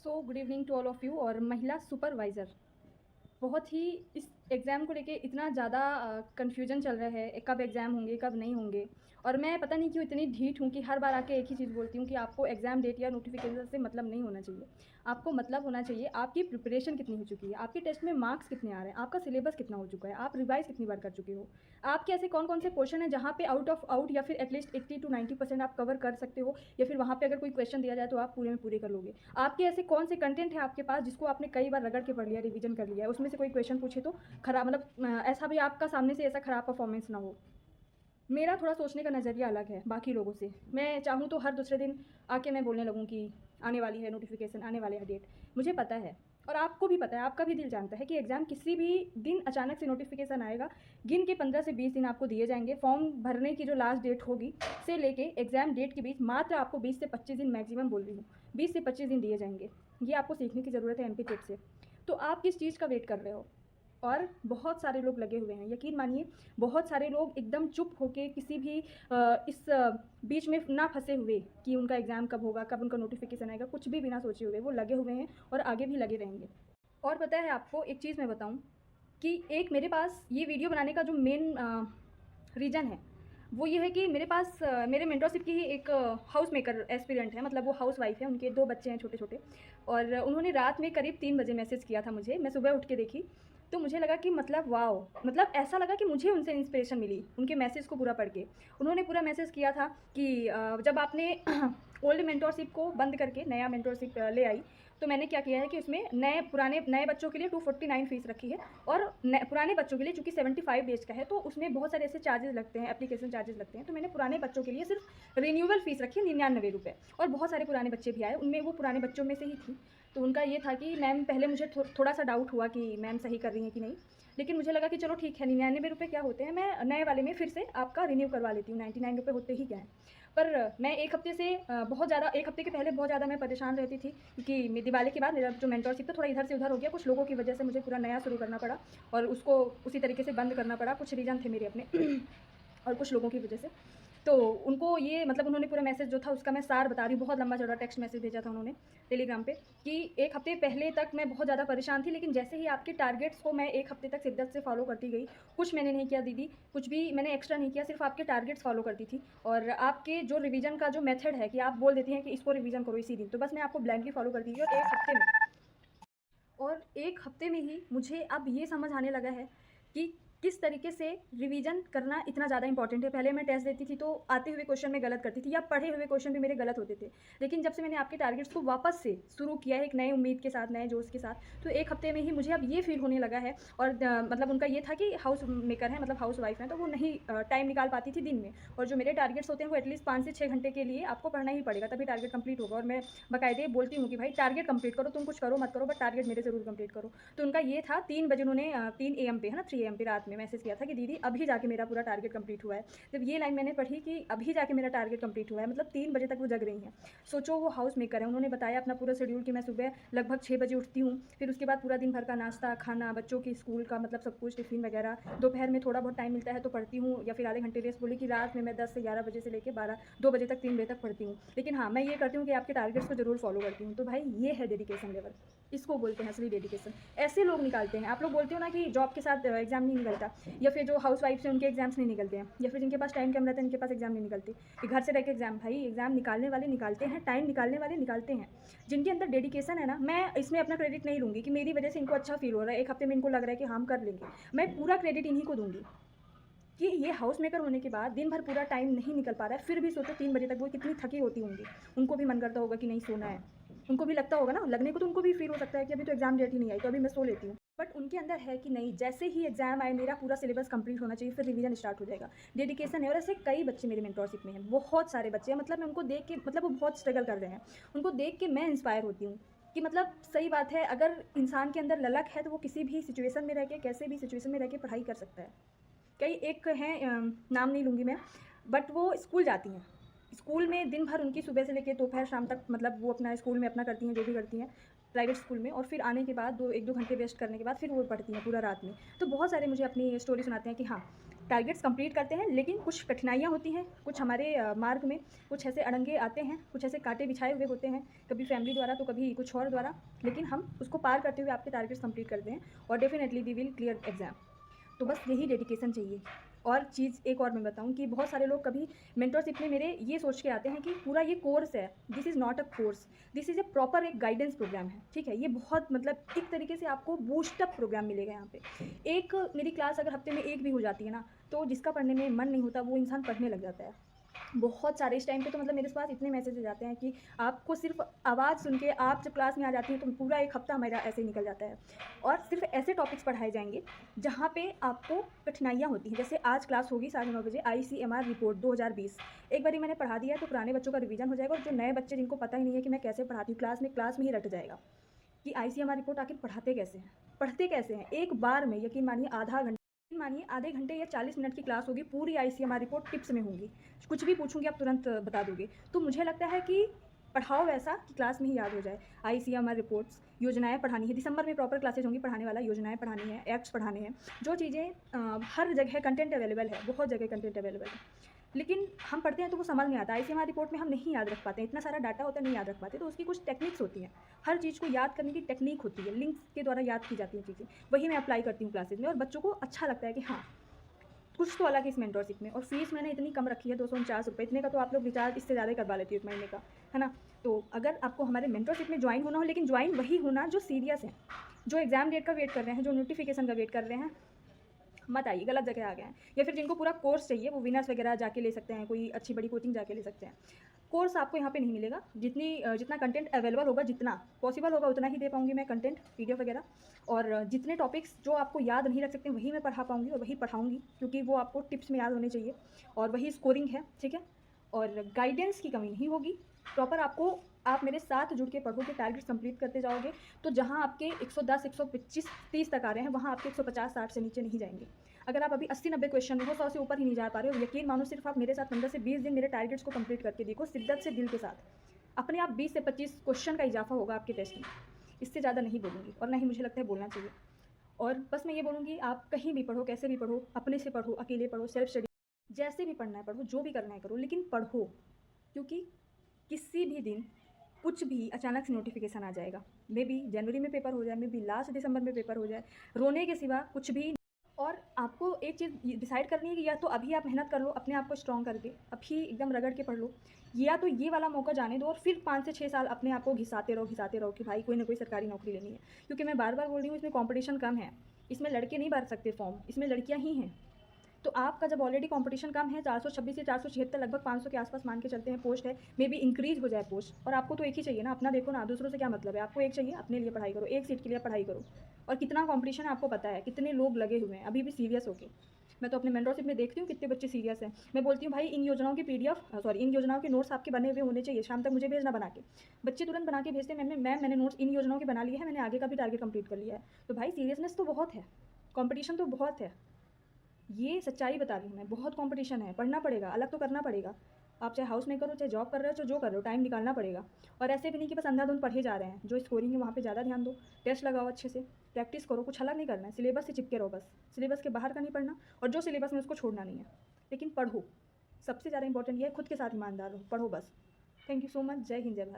So good evening to all of you. और महिला supervisor बहुत ही इस एग्ज़ाम को लेके इतना ज़्यादा कन्फ्यूजन चल रहा है, कब एग्ज़ाम होंगे, कब नहीं होंगे। और मैं पता नहीं क्यों इतनी ढीठ हूँ कि हर बार आके एक ही चीज़ बोलती हूँ कि आपको एग्ज़ाम डेट या नोटिफिकेशन से मतलब नहीं होना चाहिए। आपको मतलब होना चाहिए आपकी प्रिपरेशन कितनी हो चुकी है, आपके टेस्ट में मार्क्स कितने आ रहे हैं, आपका सिलेबस कितना हो चुका है, आप रिवाइज़ कितनी बार कर चुके हो, आपके ऐसे कौन-कौन से क्वेश्चन हैं जहाँ पे आउट ऑफ आउट या फिर एटलीस्ट 80 टू 90% आप कवर कर सकते हो, या फिर वहाँ पे अगर कोई क्वेश्चन दिया जाए तो आप पूरे में पूरे कर लोगे। आपके ऐसे कौन से कंटेंट है आपके पास जिसको आपने कई बार रगड़ के पढ़ लिया, रिवीजन कर लिया है, उसमें से कोई क्वेश्चन पूछे तो खराब मतलब ऐसा भी आपका सामने से ऐसा खराब परफॉर्मेंस ना हो। मेरा थोड़ा सोचने का नज़रिया अलग है बाकी लोगों से। मैं चाहूँ तो हर दूसरे दिन आके मैं बोलने लगूँ कि आने वाली है नोटिफिकेशन, आने वाले है डेट। मुझे पता है और आपको भी पता है, आपका भी दिल जानता है कि एग्ज़ाम किसी भी दिन अचानक से नोटिफिकेशन आएगा। गिन के 15 से 20 दिन आपको दिए जाएंगे। फॉर्म भरने की जो लास्ट डेट होगी से लेके एग्ज़ाम डेट के बीच मात्र आपको 20 से 25 दिन मैक्सिमम बोल रही हूँ, 20 से 25 दिन दिए जाएंगे। ये आपको सीखने की ज़रूरत है एमपी टेट से। तो आप किस चीज़ का वेट कर रहे हो? और बहुत सारे लोग लगे हुए हैं, यकीन मानिए। बहुत सारे लोग एकदम चुप होके किसी भी इस बीच में ना फंसे हुए कि उनका एग्ज़ाम कब होगा, कब उनका नोटिफिकेशन आएगा, कुछ भी बिना सोचे हुए वो लगे हुए हैं और आगे भी लगे रहेंगे। और पता है आपको एक चीज़ मैं बताऊं कि एक मेरे पास ये वीडियो बनाने का जो मेन रीज़न है वो ये है कि मेरे पास मेरे मेंटरशिप की ही एक हाउस मेकर एस्पिरेंट है, मतलब वो हाउस वाइफ है, उनके 2 बच्चे हैं छोटे छोटे। और उन्होंने रात में करीब 3 बजे मैसेज किया था मुझे। मैं सुबह उठ के देखी तो मुझे लगा कि मतलब वाओ, मतलब ऐसा लगा कि मुझे उनसे इंस्पिरेशन मिली उनके मैसेज को पूरा पढ़ के। उन्होंने पूरा मैसेज किया था कि जब आपने ओल्ड मेंटरशिप को बंद करके नया मेंटरशिप ले आई तो मैंने क्या किया है कि उसमें नए बच्चों के लिए 249 फ़ीस रखी है। और पुराने बच्चों के लिए चूँकि 75 डेज़ का है तो उसमें बहुत सारे ऐसे चार्जेस लगते हैं, एप्लीकेशन चार्जेस लगते हैं। तो मैंने पुराने बच्चों के लिए सिर्फ रिन्यूअल फ़ीस रखी है 99 रुपये। और बहुत सारे पुराने बच्चे भी आए, उनमें वो पुराने बच्चों में से ही थी। तो उनका ये था कि मैम, पहले मुझे थोड़ा सा डाउट हुआ कि मैम सही कर रही हैं कि नहीं, लेकिन मुझे लगा कि चलो ठीक है, 99 रुपये क्या होते हैं, मैं नए वाले में फिर से आपका रिन्यू करवा लेती हूँ, 99 रुपये होते ही क्या है। पर मैं 1 हफ़्ते से बहुत ज़्यादा, 1 हफ़्ते के पहले बहुत ज़्यादा मैं परेशान रहती थी क्योंकि दिवाली के बाद मेरा जो मेंटरशिप था थोड़ा इधर से उधर हो गया। कुछ लोगों की वजह से मुझे पूरा नया शुरू करना पड़ा और उसको उसी तरीके से बंद करना पड़ा। कुछ रीज़न थे मेरे अपने और कुछ लोगों की वजह से। तो उनको ये मतलब उन्होंने पूरा मैसेज जो था उसका मैं सार बता रही हूँ, बहुत लंबा चौड़ा टेक्स्ट मैसेज भेजा था उन्होंने टेलीग्राम पे कि 1 हफ़्ते पहले तक मैं बहुत ज़्यादा परेशान थी, लेकिन जैसे ही आपके टारगेट्स को मैं 1 हफ़्ते तक शिद्दत से फॉलो करती गई, कुछ मैंने नहीं किया दीदी, कुछ भी मैंने एक्स्ट्रा नहीं किया, सिर्फ आपके टारगेट्स फॉलो करती थी। और आपके जो रिवीजन का जो मेथड है कि आप बोल देती हैं कि इसको रिवीजन करो इसी दिन, तो बस मैं आपको ब्लाइंडली फॉलो करती थी। और 1 हफ़्ते में ही मुझे अब ये समझ आने लगा है कि किस तरीके से रिवीजन करना इतना ज़्यादा इंपॉर्टेंट है। पहले मैं टेस्ट देती थी तो आते हुए क्वेश्चन में गलत करती थी या पढ़े हुए क्वेश्चन भी मेरे गलत होते थे। लेकिन जब से मैंने आपके टारगेट्स को वापस से शुरू किया है एक नई उम्मीद के साथ, नए जोश के साथ, तो 1 हफ़्ते में ही मुझे अब ये फ़ील होने लगा है। और मतलब उनका ये था कि हाउस मेकर हैं, मतलब हाउस वाइफ़ हैं, तो वो नहीं टाइम निकाल पाती थी दिन में। और जो मेरे टारगेट्स होते हैं वो एटलीस्ट 5 से 6 घंटे के लिए आपको पढ़ना ही पड़ेगा, तभी टारगेट कंप्लीट होगा। और मैं बाकायदे बोलती हूँ कि भाई टारगेट कंप्लीट करो, तुम कुछ करो मत करो, बट टारगेट मेरे ज़रूर कंप्लीट करो। तो उनका ये था 3 बजे उन्होंने 3 एएम पे है ना, 3 एएम पे रात में मैसेज किया था कि दीदी अभी जाके मेरा पूरा टारगेट कंप्लीट हुआ है। जब ये लाइन मैंने पढ़ी कि अभी जाके मेरा टारगेट कंप्लीट हुआ है, मतलब 3 बजे तक वो जग रही हैं। सोचो, वो हाउस मेकर है। उन्होंने बताया अपना पूरा शेड्यूल कि मैं सुबह लगभग 6 बजे उठती हूँ, फिर उसके बाद पूरा दिन भर का नाश्ता खाना, बच्चों की स्कूल का मतलब सब कुछ, टिफ़िन वगैरह, दोपहर में थोड़ा बहुत टाइम मिलता है तो पढ़ती हूँ या फिर आधे घंटे रेस्ट। बोली कि रात में मैं 10 से 11 बजे से लेकर 2 बजे तक, 3 बजे तक पढ़ती हूँ। लेकिन हाँ, मैं ये करती हूँ कि आपके टारगेट्स को ज़रूर फॉलो करती हूँ। तो भाई ये है डेडिकेशन लेवल, इसको बोलते हैं असली डेडिकेशन। ऐसे लोग निकालते हैं। आप लोग बोलते हो ना कि जॉब के साथ एग्ज़ाम नहीं निकलता, या फिर जो हाउस वाइफ्स हैं उनके एग्ज़ाम्स नहीं निकलते हैं, या फिर जिनके पास टाइम कम रहता है उनके पास एग्ज़ाम नहीं निकलते, कि घर से रह के एग्ज़ाम। भाई एग्ज़ाम निकालने वाले निकालते हैं, टाइम निकालने वाले निकालते हैं। जिनके अंदर डेडिकेशन है ना, मैं इसमें अपना क्रेडिट नहीं लूँगी कि मेरी वजह से इनको अच्छा फील हो रहा है, 1 हफ्ते में इनको लग रहा है कि हम कर लेंगे। मैं पूरा क्रेडिट इन्हीं को दूँगी कि ये हाउस मेकर होने के बाद दिन भर पूरा टाइम नहीं निकल पा रहा है, फिर भी सोचो 3 बजे तक वो कितनी थकी होती होंगी। उनको भी मन करता होगा कि नहीं सोना है, उनको भी लगता होगा ना, लगने को तो उनको भी फील हो सकता है कि अभी तो एग्ज़ाम डेट ही नहीं आई, तो अभी मैं सो लेती हूँ। बट उनके अंदर है कि नहीं, जैसे ही एग्ज़ाम आए मेरा पूरा सिलेबस कंप्लीट होना चाहिए, फिर रिवीजन स्टार्ट हो जाएगा। डेडिकेशन है। और ऐसे कई बच्चे मेरे मेंटरशिप में हैं, बहुत सारे बच्चे हैं। मतलब मैं उनको देख के, मतलब वो बहुत स्ट्रगल कर रहे हैं, उनको देख के मैं इंस्पायर होती हूँ कि मतलब सही बात है, अगर इंसान के अंदर ललक है तो वो किसी भी सिचुएशन में रह के, कैसे भी सिचुएशन में रह के पढ़ाई कर सकता है। कई एक हैं, नाम नहीं लूँगी मैं, बट वो स्कूल जाती हैं। स्कूल में दिन भर उनकी सुबह से लेकर दोपहर शाम तक, मतलब वो अपना स्कूल में अपना करती हैं जो भी करती हैं प्राइवेट स्कूल में, और फिर आने के बाद 1-2 घंटे वेस्ट करने के बाद फिर वो पढ़ती हैं पूरा रात में। तो बहुत सारे मुझे अपनी स्टोरी सुनाते हैं कि हाँ, टारगेट्स कंप्लीट करते हैं, लेकिन कुछ कठिनाइयाँ होती हैं, कुछ हमारे मार्ग में कुछ ऐसे अड़ंगे आते हैं, कुछ ऐसे कांटे बिछाए हुए होते हैं, कभी फैमिली द्वारा तो कभी कुछ और द्वारा, लेकिन हम उसको पार करते हुए आपके टारगेट्स कंप्लीट करते हैं और definitely we will clear exam. तो बस यही डेडिकेशन चाहिए। और चीज़ एक और मैं बताऊँ कि बहुत सारे लोग कभी मेंटरशिप में मेरे ये सोच के आते हैं कि पूरा ये कोर्स है, this is not a course, this is a proper एक गाइडेंस प्रोग्राम है, ठीक है। ये बहुत मतलब एक तरीके से आपको बूस्ट अप प्रोग्राम मिलेगा यहाँ पे। एक मेरी क्लास अगर हफ्ते में एक भी हो जाती है ना, तो जिसका पढ़ने में मन नहीं होता वो इंसान पढ़ने लग जाता है। बहुत सारे इस टाइम पे तो मतलब मेरे पास इतने मैसेजेस आते हैं कि आपको सिर्फ आवाज़ सुन के आप जब क्लास में आ जाती हैं तो पूरा एक हफ्ता हमारा ऐसे ही निकल जाता है। और सिर्फ ऐसे टॉपिक्स पढ़ाए जाएंगे जहाँ पे आपको कठिनाइयाँ होती हैं। जैसे आज क्लास होगी 9:30 बजे ICMR रिपोर्ट 2020। एक बारी मैंने पढ़ा दिया तो पुराने बच्चों का रिवीजन हो जाएगा, और जो नए बच्चे जिनको पता ही नहीं है कि मैं कैसे पढ़ाती हूँ क्लास में ही रट जाएगा कि ICMR रिपोर्ट आखिर पढ़ाते कैसे हैं, पढ़ते कैसे हैं। एक बार में यकीन मानिए आधे घंटे या 40 मिनट की क्लास होगी, पूरी ICMR रिपोर्ट टिप्स में होंगी, कुछ भी पूछूंगी आप तुरंत बता दोगे। तो मुझे लगता है कि पढ़ाओ वैसा कि क्लास में ही याद हो जाए। ICMR रिपोर्ट्स, योजनाएं पढ़ानी है, दिसंबर में प्रॉपर क्लासेज होंगी पढ़ाने वाला, योजनाएं पढ़ानी है, एक्ट्स पढ़ाने हैं, जो चीज़ें हर जगह कंटेंट अवेलेबल है, बहुत जगह कंटेंट अवेलेबल है, लेकिन हम पढ़ते हैं तो वो समझ में आता है। ICMR रिपोर्ट में हम नहीं याद रख पाते, इतना सारा डाटा होता है नहीं याद रख पाते, तो उसकी कुछ टेक्निक्स होती हैं, हर चीज़ को याद करने की टेक्निक होती है, लिंक्स के द्वारा याद की जाती हैं चीज़ें, वही मैं अप्लाई करती हूँ क्लासेज में, और बच्चों को अच्छा लगता है कि हाँ कुछ तो अलग है इस मेंटरशिप में। और फीस मैंने इतनी कम रखी है 249 रुपये, इतने का तो आप लोग रिचार्ज इससे ज़्यादा करवा लेती हो एक महीने का, है ना। तो अगर आपको हमारे मेंटरशिप में ज्वाइन होना हो, लेकिन ज्वाइन वही होना जो सीरियस है, जो एग्ज़ाम डेट का वेट कर रहे हैं, जो नोटिफिकेशन का वेट कर रहे हैं, मत आइए, गलत जगह आ गए हैं। या फिर जिनको पूरा कोर्स चाहिए वो विनर्स वगैरह जाके ले सकते हैं, कोई अच्छी बड़ी कोचिंग जाके ले सकते हैं। कोर्स आपको यहाँ पे नहीं मिलेगा, जितना कंटेंट अवेलेबल होगा, जितना पॉसिबल होगा उतना ही दे पाऊँगी मैं कंटेंट PDF वगैरह, और जितने टॉपिक्स जो आपको याद नहीं रख सकते वही मैं पढ़ा पाऊँगी और वही पढ़ाऊँगी, क्योंकि वो आपको टिप्स में याद होने चाहिए, और वही स्कोरिंग है, ठीक है। और गाइडेंस की कमी नहीं होगी, प्रॉपर आपको आप मेरे साथ जुड़ के पढ़ोगे, टारगेट्स कंप्लीट करते जाओगे, तो जहाँ आपके 110, 125, 30 तक आ रहे हैं, वहाँ आपके 150, 60 से नीचे नहीं जाएंगे। अगर आप अभी 80-90 क्वेश्चन में हो, 100 से ऊपर ही नहीं जा पा रहे हो, यकीन मानो सिर्फ आप मेरे साथ 15 से 20 दिन मेरे टारगेट्स को कंप्लीट करके देखो, शिद्दत से, दिल के साथ, अपने आप 20 से 25 क्वेश्चन का इजाफा होगा आपके टेस्ट में। इससे ज़्यादा नहीं बोलूँगी, और ना ही मुझे लगता है बोलना चाहिए। और बस मैं ये बोलूँगी, आप कहीं भी पढ़ो, कैसे भी पढ़ो, अपने से पढ़ो, अकेले पढ़ो, सेल्फ स्टडी, जैसे भी पढ़ना है पढ़ो, जो भी करना है करो, लेकिन पढ़ो, क्योंकि किसी भी दिन कुछ भी अचानक से नोटिफिकेशन आ जाएगा। मे बी जनवरी में पेपर हो जाए, मे बी लास्ट दिसंबर में पेपर हो जाए, रोने के सिवा कुछ भी। और आपको एक चीज़ डिसाइड करनी है कि या तो अभी आप मेहनत कर लो, अपने आप को स्ट्रॉन्ग करके, अभी एकदम रगड़ के पढ़ लो, या तो ये वाला मौका जाने दो और फिर 5 से 6 साल अपने आप को घिसाते रहो कि भाई कोई ना कोई सरकारी नौकरी लेनी है। क्योंकि मैं बार बार बोल रही हूँ, इसमें कॉम्पिटिशन कम है, इसमें लड़के नहीं भर सकते फॉर्म, इसमें लड़कियाँ ही हैं। तो आपका जब ऑलरेडी कंपटीशन कम है, 426 से 476 लगभग 500 के आसपास मान के चलते हैं पोस्ट है, मे बी इंक्रीज हो जाए पोस्ट, और आपको तो एक ही चाहिए ना, अपना देखो ना, दूसरों से क्या मतलब है, आपको एक चाहिए, अपने लिए पढ़ाई करो, एक सीट के लिए पढ़ाई करो। और कितना कंपटीशन है आपको पता है, कितने लोग लगे हुए हैं अभी भी सीरियस होके। मैं तो अपने मेंटरशिप में देखती हूँ कितने बच्चे सीरियस हैं। मैं बोलती हूँ भाई इन योजनाओं की इन योजनाओं के नोट्स आपके बने हुए होने चाहिए, शाम तक मुझे भेजना बना के। बच्चे तुरंत बना के भेजते हैं, मैंने नोट्स इन योजनाओं के बना लिए हैं, मैंने आगे का भी टारगेट कंप्लीट कर लिया है। तो भाई सीरियसनेस तो बहुत है, कॉम्पिटिशन तो बहुत है, ये सच्चाई बता रही हूँ मैं, बहुत कंपटीशन है, पढ़ना पड़ेगा, अलग तो करना पड़ेगा। आप चाहे हाउस में करो, चाहे जॉब कर रहे हो, चाहे जो कर रहे हो, टाइम निकालना पड़ेगा। और ऐसे भी नहीं कि बस अंधाधुंध पढ़े जा रहे हैं, जो स्कोरिंग है वहाँ पे ज़्यादा ध्यान दो, टेस्ट लगाओ अच्छे से, प्रैक्टिस करो, कुछ अलग नहीं करना है, सिलेबस से चिपके रहो बस, सिलेबस के बाहर का नहीं पढ़ना, और जो सिलेबस में उसको छोड़ना नहीं है, लेकिन पढ़ो। सबसे ज़्यादा इंपॉर्टेंट ये है, खुद के साथ ईमानदार रहो, पढ़ो बस। थैंक यू सो मच, जय हिंद, जय भारत।